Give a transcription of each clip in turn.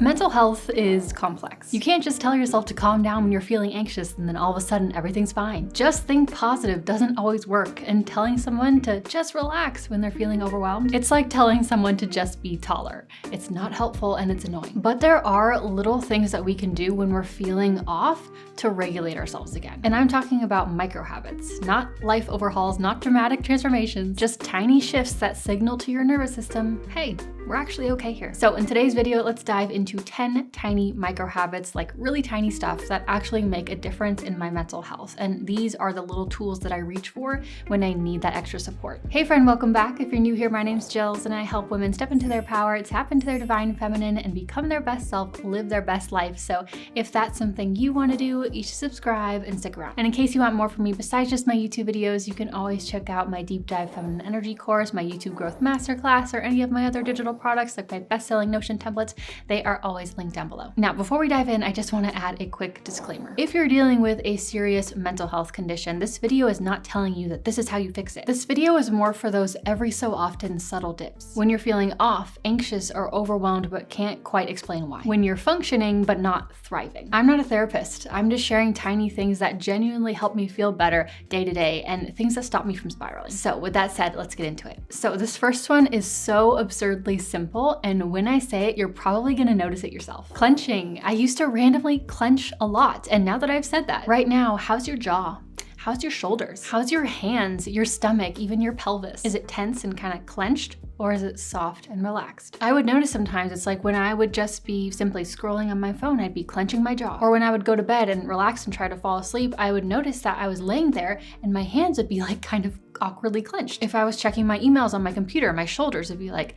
Mental health is complex. You can't just tell yourself to calm down when you're feeling anxious and then all of a sudden everything's fine. Just think positive doesn't always work, and telling someone to just relax when they're feeling overwhelmed, it's like telling someone to just be taller. It's not helpful and it's annoying. But there are little things that we can do when we're feeling off to regulate ourselves again. And I'm talking about micro habits, not life overhauls, not dramatic transformations, just tiny shifts that signal to your nervous system, hey, we're actually okay here. So in today's video, let's dive into 10 tiny micro habits, like really tiny stuff that actually make a difference in my mental health. And these are the little tools that I reach for when I need that extra support. Hey friend, welcome back. If you're new here, my name's Jillz and I help women step into their power, tap into their divine feminine, and become their best self, live their best life. So if that's something you want to do, you should subscribe and stick around. And in case you want more from me besides just my YouTube videos, you can always check out my deep dive feminine energy course, my YouTube growth masterclass, or any of my other digital products like my best-selling Notion templates. They are always linked down below. Now, before we dive in, I just want to add a quick disclaimer. If you're dealing with a serious mental health condition, this video is not telling you that this is how you fix it. This video is more for those every so often subtle dips. When you're feeling off, anxious, or overwhelmed but can't quite explain why. When you're functioning but not thriving. I'm not a therapist. I'm just sharing tiny things that genuinely help me feel better day to day and things that stop me from spiraling. So with that said, let's get into it. So this first one is so absurdly simple, and when I say it, you're probably gonna notice it yourself. Clenching. I used to randomly clench a lot, and now that I've said that, right now, how's your jaw? How's your shoulders? How's your hands, your stomach, even your pelvis? Is it tense and kind of clenched? Or is it soft and relaxed? I would notice sometimes it's like when I would just be simply scrolling on my phone, I'd be clenching my jaw. Or when I would go to bed and relax and try to fall asleep, I would notice that I was laying there and my hands would be like kind of awkwardly clenched. If I was checking my emails on my computer, my shoulders would be like,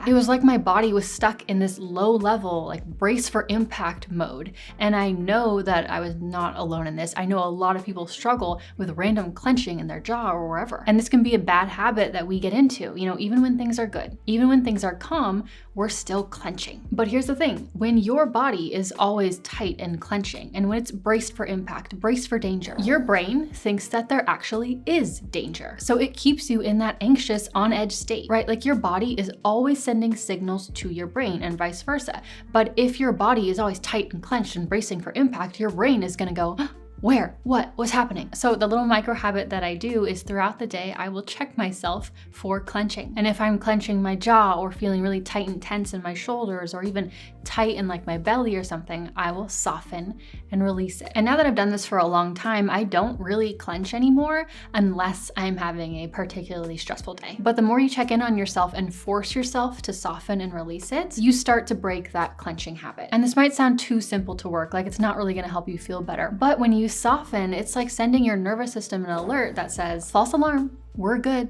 It was like my body was stuck in this low level, like brace for impact mode. And I know that I was not alone in this. I know a lot of people struggle with random clenching in their jaw or wherever. And this can be a bad habit that we get into, even when things are good, even when things are calm, we're still clenching. But here's the thing, when your body is always tight and clenching, and when it's braced for impact, braced for danger, your brain thinks that there actually is danger. So it keeps you in that anxious, on edge state, right? Like your body is always sending signals to your brain and vice versa. But if your body is always tight and clenched and bracing for impact, your brain is gonna go, where? What's happening? So the little micro habit that I do is throughout the day, I will check myself for clenching. And if I'm clenching my jaw or feeling really tight and tense in my shoulders or even tight in like my belly or something, I will soften and release it. And now that I've done this for a long time, I don't really clench anymore unless I'm having a particularly stressful day. But the more you check in on yourself and force yourself to soften and release it, you start to break that clenching habit. And this might sound too simple to work, like it's not really gonna help you feel better. But when you soften, it's like sending your nervous system an alert that says, false alarm, we're good.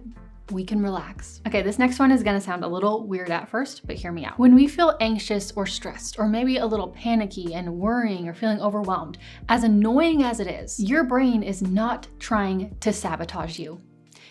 We can relax. Okay, this next one is gonna sound a little weird at first, but hear me out. When we feel anxious or stressed, or maybe a little panicky and worrying or feeling overwhelmed, as annoying as it is, your brain is not trying to sabotage you.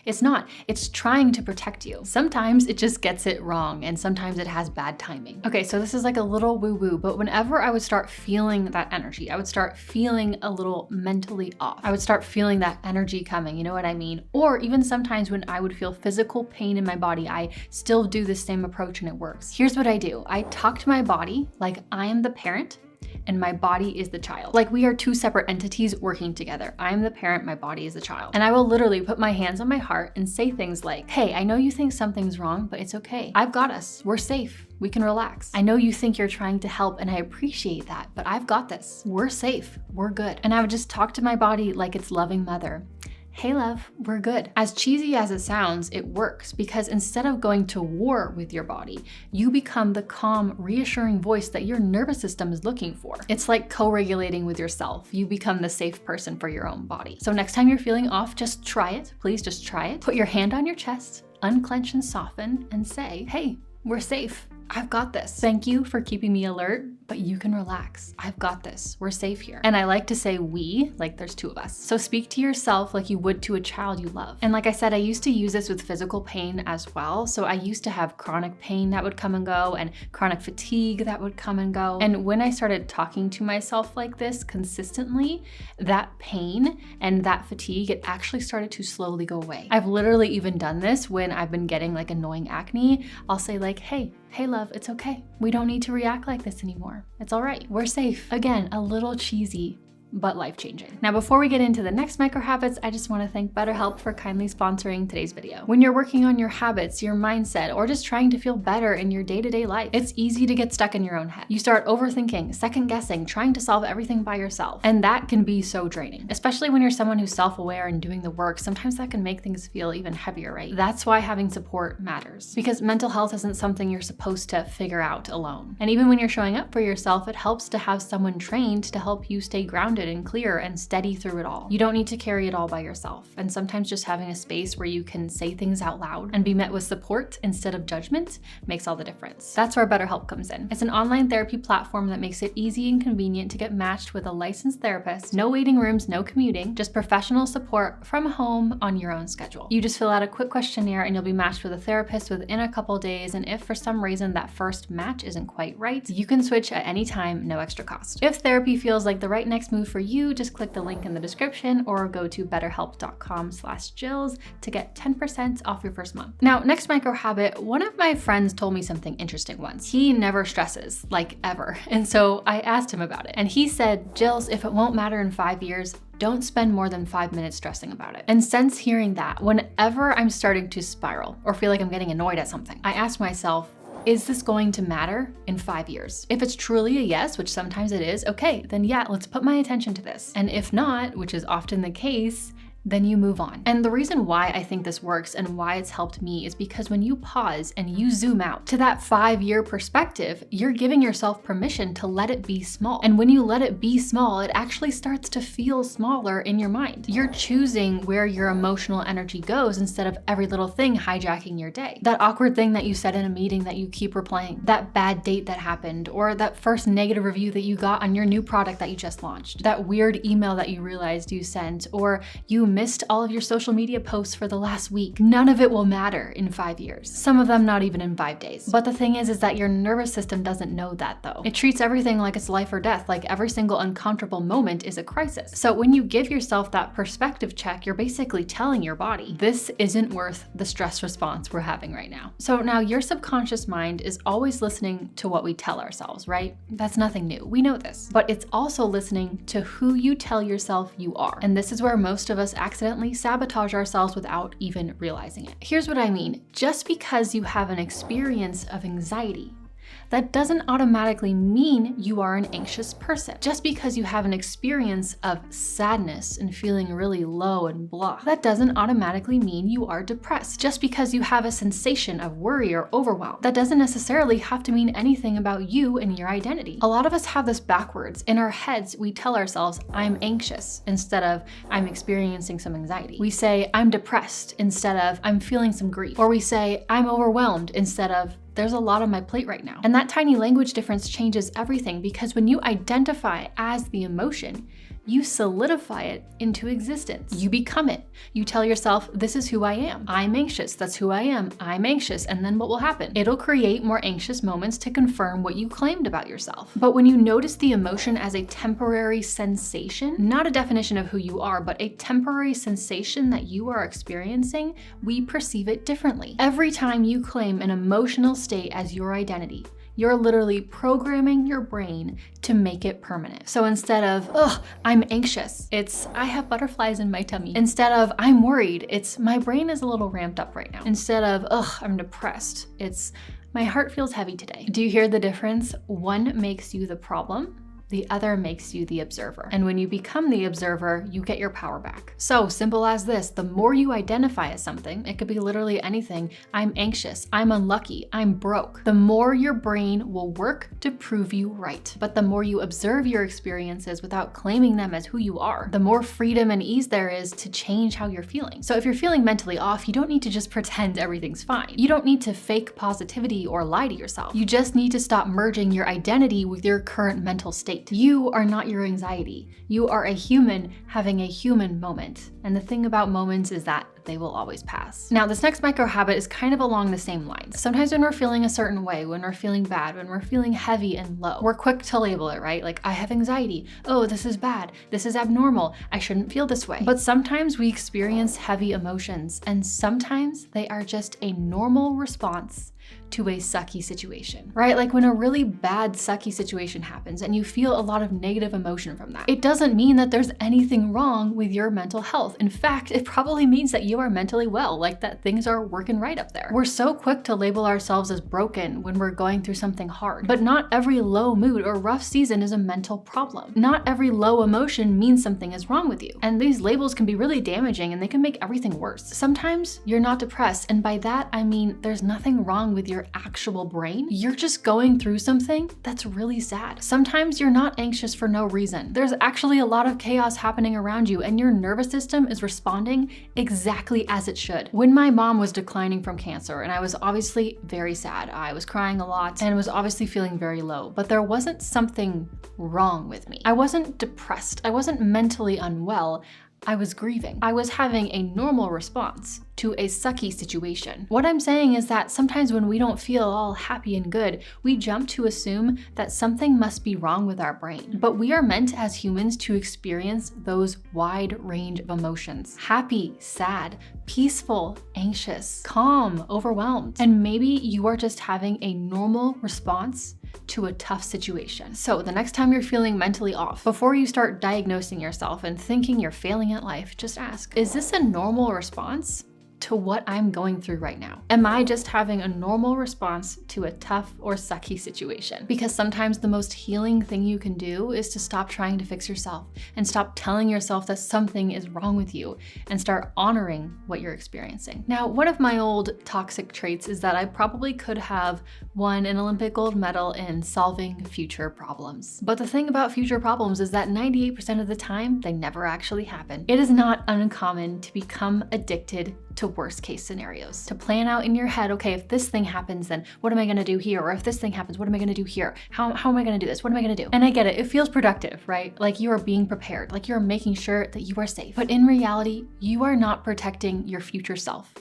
It's not. It's trying to protect you. Sometimes it just gets it wrong, and sometimes it has bad timing. Okay, so this is like a little woo-woo, but whenever I would start feeling that energy, I would start feeling a little mentally off. I would start feeling that energy coming, you know what I mean? Or even sometimes when I would feel physical pain in my body, I still do the same approach and it works. Here's what I do. I talk to my body like I am the parent and my body is the child. Like we are two separate entities working together. I'm the parent, my body is the child. And I will literally put my hands on my heart and say things like, hey, I know you think something's wrong, but it's okay. I've got us. We're safe. We can relax. I know you think you're trying to help and I appreciate that, but I've got this. We're safe. We're good. And I would just talk to my body like it's loving mother. Hey love, we're good. As cheesy as it sounds, it works because instead of going to war with your body, you become the calm, reassuring voice that your nervous system is looking for. It's like co-regulating with yourself. You become the safe person for your own body. So next time you're feeling off, just try it. Please just try it. Put your hand on your chest, unclench and soften, and say, hey, we're safe. I've got this. Thank you for keeping me alert, but you can relax. I've got this. We're safe here. And I like to say we, like there's two of us. So speak to yourself like you would to a child you love. And like I said, I used to use this with physical pain as well. So I used to have chronic pain that would come and go and chronic fatigue that would come and go. And when I started talking to myself like this consistently, that pain and that fatigue, it actually started to slowly go away. I've literally even done this when I've been getting like annoying acne. I'll say like, hey love, it's okay. We don't need to react like this anymore. anymore. It's all right. We're safe. Again, a little cheesy, but life-changing. Now, before we get into the next micro habits, I just want to thank BetterHelp for kindly sponsoring today's video. When you're working on your habits, your mindset, or just trying to feel better in your day-to-day life, it's easy to get stuck in your own head. You start overthinking, second-guessing, trying to solve everything by yourself. And that can be so draining, especially when you're someone who's self-aware and doing the work. Sometimes that can make things feel even heavier, right? That's why having support matters, because mental health isn't something you're supposed to figure out alone. And even when you're showing up for yourself, it helps to have someone trained to help you stay grounded and clear and steady through it all. You don't need to carry it all by yourself. And sometimes just having a space where you can say things out loud and be met with support instead of judgment makes all the difference. That's where BetterHelp comes in. It's an online therapy platform that makes it easy and convenient to get matched with a licensed therapist. No waiting rooms, no commuting, just professional support from home on your own schedule. You just fill out a quick questionnaire and you'll be matched with a therapist within a couple days. And if for some reason that first match isn't quite right, you can switch at any time, no extra cost. If therapy feels like the right next move for you, just click the link in the description or go to betterhelp.com/Jillz to get 10% off your first month. Now, next micro habit, one of my friends told me something interesting once. He never stresses, like ever. And so I asked him about it. And he said, Jillz, if it won't matter in 5 years, don't spend more than 5 minutes stressing about it. And since hearing that, whenever I'm starting to spiral or feel like I'm getting annoyed at something, I ask myself, is this going to matter in 5 years? If it's truly a yes, which sometimes it is, okay, then yeah, let's put my attention to this. And if not, which is often the case, then you move on. And the reason why I think this works and why it's helped me is because when you pause and you zoom out to that 5-year perspective, you're giving yourself permission to let it be small. And when you let it be small, it actually starts to feel smaller in your mind. You're choosing where your emotional energy goes instead of every little thing hijacking your day. That awkward thing that you said in a meeting that you keep replaying, that bad date that happened, or that first negative review that you got on your new product that you just launched, that weird email that you realized you sent, or you missed all of your social media posts for the last week. None of it will matter in 5 years. Some of them not even in 5 days. But the thing is that your nervous system doesn't know that though. It treats everything like it's life or death, like every single uncomfortable moment is a crisis. So when you give yourself that perspective check, you're basically telling your body, this isn't worth the stress response we're having right now. So now your subconscious mind is always listening to what we tell ourselves, right? That's nothing new. We know this. But it's also listening to who you tell yourself you are. And this is where most of us accidentally sabotage ourselves without even realizing it. Here's what I mean. Just because you have an experience of anxiety, that doesn't automatically mean you are an anxious person. Just because you have an experience of sadness and feeling really low and blah, that doesn't automatically mean you are depressed. Just because you have a sensation of worry or overwhelm, that doesn't necessarily have to mean anything about you and your identity. A lot of us have this backwards. In our heads, we tell ourselves, I'm anxious, instead of I'm experiencing some anxiety. We say, I'm depressed, instead of I'm feeling some grief. Or we say, I'm overwhelmed, instead of there's a lot on my plate right now. And that tiny language difference changes everything, because when you identify as the emotion, you solidify it into existence. You become it. You tell yourself, this is who I am. I'm anxious. That's who I am. I'm anxious. And then what will happen? It'll create more anxious moments to confirm what you claimed about yourself. But when you notice the emotion as a temporary sensation, not a definition of who you are, but a temporary sensation that you are experiencing, we perceive it differently. Every time you claim an emotional state as your identity, you're literally programming your brain to make it permanent. So instead of, ugh, I'm anxious, it's, I have butterflies in my tummy. Instead of, I'm worried, it's, my brain is a little ramped up right now. Instead of, ugh, I'm depressed, it's, my heart feels heavy today. Do you hear the difference? One makes you the problem, the other makes you the observer. And when you become the observer, you get your power back. So simple as this, the more you identify as something, it could be literally anything, I'm anxious, I'm unlucky, I'm broke, the more your brain will work to prove you right. But the more you observe your experiences without claiming them as who you are, the more freedom and ease there is to change how you're feeling. So if you're feeling mentally off, you don't need to just pretend everything's fine. You don't need to fake positivity or lie to yourself. You just need to stop merging your identity with your current mental state. You are not your anxiety. You are a human having a human moment. And the thing about moments is that they will always pass. Now, this next micro habit is kind of along the same lines. Sometimes when we're feeling a certain way, when we're feeling bad, when we're feeling heavy and low, we're quick to label it, right? Like, I have anxiety. Oh, this is bad. This is abnormal. I shouldn't feel this way. But sometimes we experience heavy emotions, and sometimes they are just a normal response to a sucky situation, right? Like when a really bad sucky situation happens and you feel a lot of negative emotion from that, it doesn't mean that there's anything wrong with your mental health. In fact, it probably means that you are mentally well, like that things are working right up there. We're so quick to label ourselves as broken when we're going through something hard, but not every low mood or rough season is a mental problem. Not every low emotion means something is wrong with you. And these labels can be really damaging and they can make everything worse. Sometimes you're not depressed, and by that I mean there's nothing wrong with your actual brain. You're just going through something that's really sad. Sometimes you're not anxious for no reason. There's actually a lot of chaos happening around you and your nervous system is responding exactly as it should. When my mom was declining from cancer, and I was obviously very sad, I was crying a lot and was obviously feeling very low, but there wasn't something wrong with me. I wasn't depressed. I wasn't mentally unwell. I was grieving. I was having a normal response to a sucky situation. What I'm saying is that sometimes when we don't feel all happy and good, we jump to assume that something must be wrong with our brain. But we are meant as humans to experience those wide range of emotions: happy, sad, peaceful, anxious, calm, overwhelmed. And maybe you are just having a normal response to a tough situation. So the next time you're feeling mentally off, before you start diagnosing yourself and thinking you're failing at life, just ask, is this a normal response to what I'm going through right now? Am I just having a normal response to a tough or sucky situation? Because sometimes the most healing thing you can do is to stop trying to fix yourself and stop telling yourself that something is wrong with you and start honoring what you're experiencing. Now, one of my old toxic traits is that I probably could have won an Olympic gold medal in solving future problems. But the thing about future problems is that 98% of the time, they never actually happen. It is not uncommon to become addicted to worst case scenarios, to plan out in your head, okay, if this thing happens, then what am I gonna do here? Or if this thing happens, what am I gonna do here? How am I gonna do this? What am I gonna do? And I get it, it feels productive, right? Like you are being prepared, like you're making sure that you are safe. But in reality, you are not protecting your future self.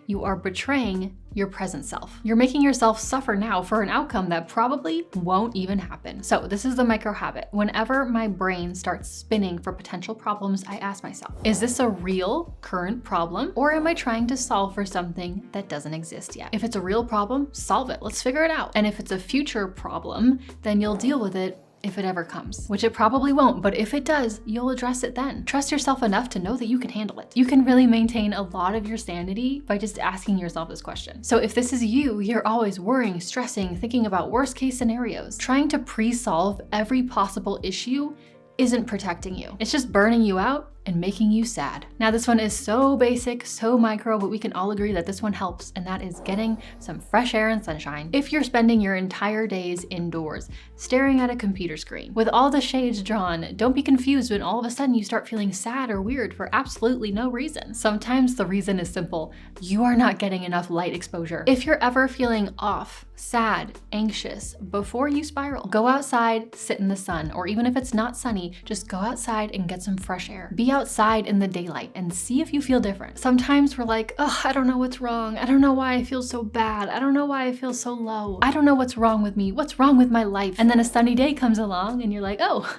You are betraying your present self. You're making yourself suffer now for an outcome that probably won't even happen. So this is the micro habit. Whenever my brain starts spinning for potential problems, I ask myself, is this a real current problem, or am I trying to solve for something that doesn't exist yet? If it's a real problem, solve it. Let's figure it out. And if it's a future problem, then you'll deal with it if it ever comes, which it probably won't, but if it does, you'll address it then. Trust yourself enough to know that you can handle it. You can really maintain a lot of your sanity by just asking yourself this question. So if this is you, you're always worrying, stressing, thinking about worst case scenarios. Trying to pre-solve every possible issue isn't protecting you. It's just burning you out and making you sad. Now this one is so basic, so micro, but we can all agree that this one helps, and that is getting some fresh air and sunshine. If you're spending your entire days indoors, staring at a computer screen, with all the shades drawn, don't be confused when all of a sudden you start feeling sad or weird for absolutely no reason. Sometimes the reason is simple. You are not getting enough light exposure. If you're ever feeling off, sad, anxious, before you spiral, go outside, sit in the sun, or even if it's not sunny, just go outside and get some fresh air. Be outside in the daylight and see if you feel different. Sometimes we're like, oh, I don't know what's wrong. I don't know why I feel so bad. I don't know why I feel so low. I don't know what's wrong with me. What's wrong with my life? And then a sunny day comes along and you're like, oh,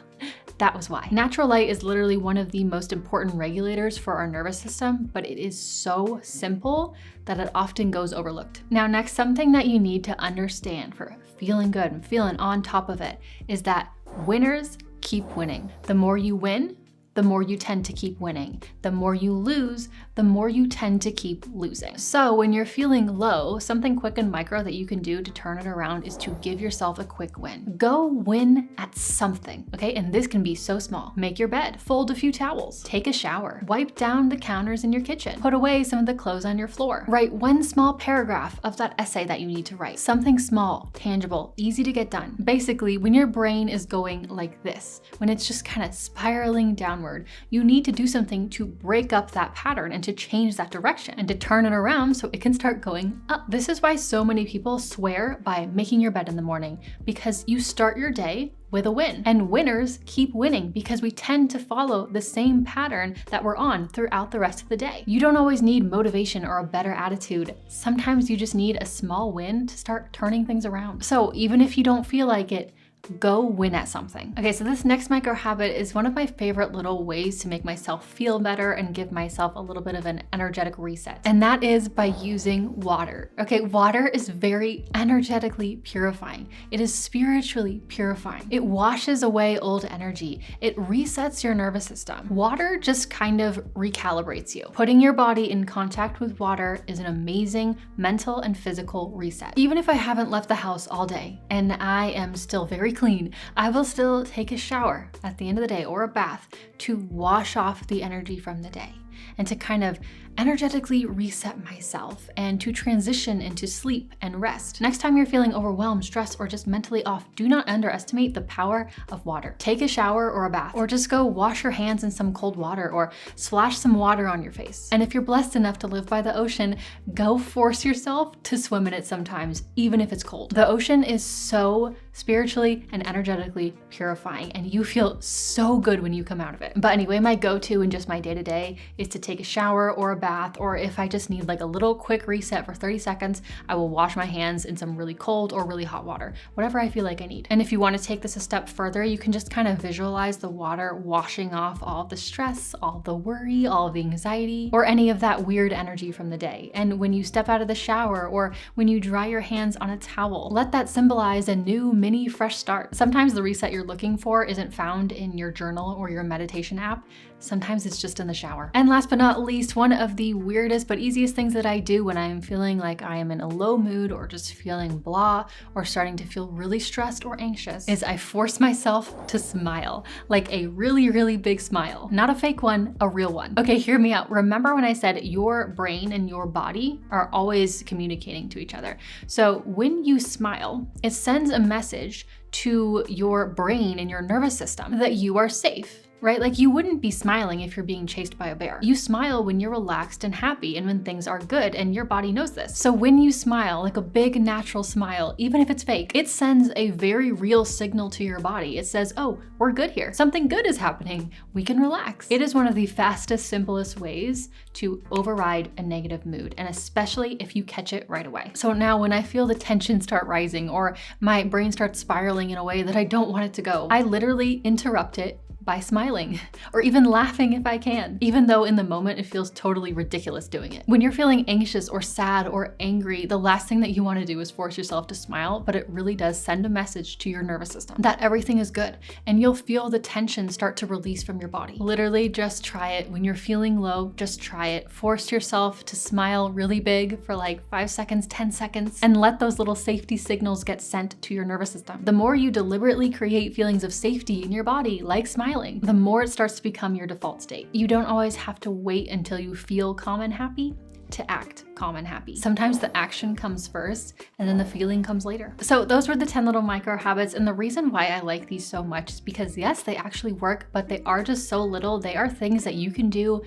that was why. Natural light is literally one of the most important regulators for our nervous system, but it is so simple that it often goes overlooked. Now, next, something that you need to understand for feeling good and feeling on top of it is that winners keep winning. The more you win, the more you tend to keep winning. The more you lose, the more you tend to keep losing. So when you're feeling low, something quick and micro that you can do to turn it around is to give yourself a quick win. Go win at something, okay? And this can be so small. Make your bed, fold a few towels, take a shower, wipe down the counters in your kitchen, put away some of the clothes on your floor, write one small paragraph of that essay that you need to write. Something small, tangible, easy to get done. Basically, when your brain is going like this, when it's just kind of spiraling downward, you need to do something to break up that pattern and to change that direction and to turn it around so it can start going up. This is why so many people swear by making your bed in the morning, because you start your day with a win. And winners keep winning because we tend to follow the same pattern that we're on throughout the rest of the day. You don't always need motivation or a better attitude. Sometimes you just need a small win to start turning things around. So even if you don't feel like it, go win at something. Okay, so this next micro habit is one of my favorite little ways to make myself feel better and give myself a little bit of an energetic reset. And that is by using water. Okay, water is very energetically purifying. It is spiritually purifying. It washes away old energy. It resets your nervous system. Water just kind of recalibrates you. Putting your body in contact with water is an amazing mental and physical reset. Even if I haven't left the house all day and I am still very clean, I will still take a shower at the end of the day or a bath to wash off the energy from the day and to kind of energetically reset myself and to transition into sleep and rest. Next time you're feeling overwhelmed, stressed, or just mentally off, do not underestimate the power of water. Take a shower or a bath, or just go wash your hands in some cold water or splash some water on your face. And if you're blessed enough to live by the ocean, go force yourself to swim in it sometimes, even if it's cold. The ocean is so spiritually and energetically purifying, and you feel so good when you come out of it. But anyway, my go-to in just my day-to-day is to take a shower or a bath, or if I just need like a little quick reset for 30 seconds, I will wash my hands in some really cold or really hot water, whatever I feel like I need. And if you want to take this a step further, you can just kind of visualize the water washing off all the stress, all the worry, all the anxiety, or any of that weird energy from the day. And when you step out of the shower or when you dry your hands on a towel, let that symbolize a new mini fresh start. Sometimes the reset you're looking for isn't found in your journal or your meditation app. Sometimes it's just in the shower. And last but not least, one of the weirdest but easiest things that I do when I am feeling like I am in a low mood or just feeling blah or starting to feel really stressed or anxious is I force myself to smile, like a really, really big smile. Not a fake one, a real one. Okay, hear me out. Remember when I said your brain and your body are always communicating to each other. So when you smile, it sends a message to your brain and your nervous system that you are safe. Right? Like you wouldn't be smiling if you're being chased by a bear. You smile when you're relaxed and happy and when things are good, and your body knows this. So when you smile, like a big natural smile, even if it's fake, it sends a very real signal to your body. It says, oh, we're good here. Something good is happening. We can relax. It is one of the fastest, simplest ways to override a negative mood, and especially if you catch it right away. So now when I feel the tension start rising or my brain starts spiraling in a way that I don't want it to go, I literally interrupt it by smiling or even laughing if I can, even though in the moment it feels totally ridiculous doing it. When you're feeling anxious or sad or angry, the last thing that you want to do is force yourself to smile, but it really does send a message to your nervous system that everything is good, and you'll feel the tension start to release from your body. Literally just try it. When you're feeling low, just try it. Force yourself to smile really big for like 5 seconds, 10 seconds, and let those little safety signals get sent to your nervous system. The more you deliberately create feelings of safety in your body, like smiling, the more it starts to become your default state. You don't always have to wait until you feel calm and happy to act calm and happy. Sometimes the action comes first and then the feeling comes later. So those were the 10 little micro habits, and the reason why I like these so much is because yes, they actually work, but they are just so little. They are things that you can do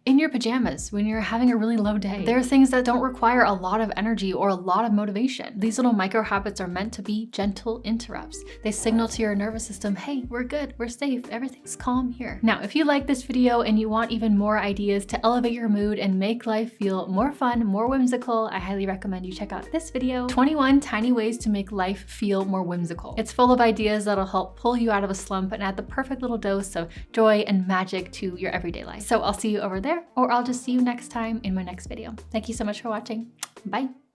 in your pajamas when you're having a really low day. There are things that don't require a lot of energy or a lot of motivation. These little micro habits are meant to be gentle interrupts. They signal to your nervous system, hey, we're good, we're safe, everything's calm here. Now, if you like this video and you want even more ideas to elevate your mood and make life feel more fun, more whimsical, I highly recommend you check out this video, 21 Tiny Ways to Make Life Feel More Whimsical. It's full of ideas that'll help pull you out of a slump and add the perfect little dose of joy and magic to your everyday life. So I'll see you over there, or I'll just see you next time in my next video. Thank you so much for watching. Bye.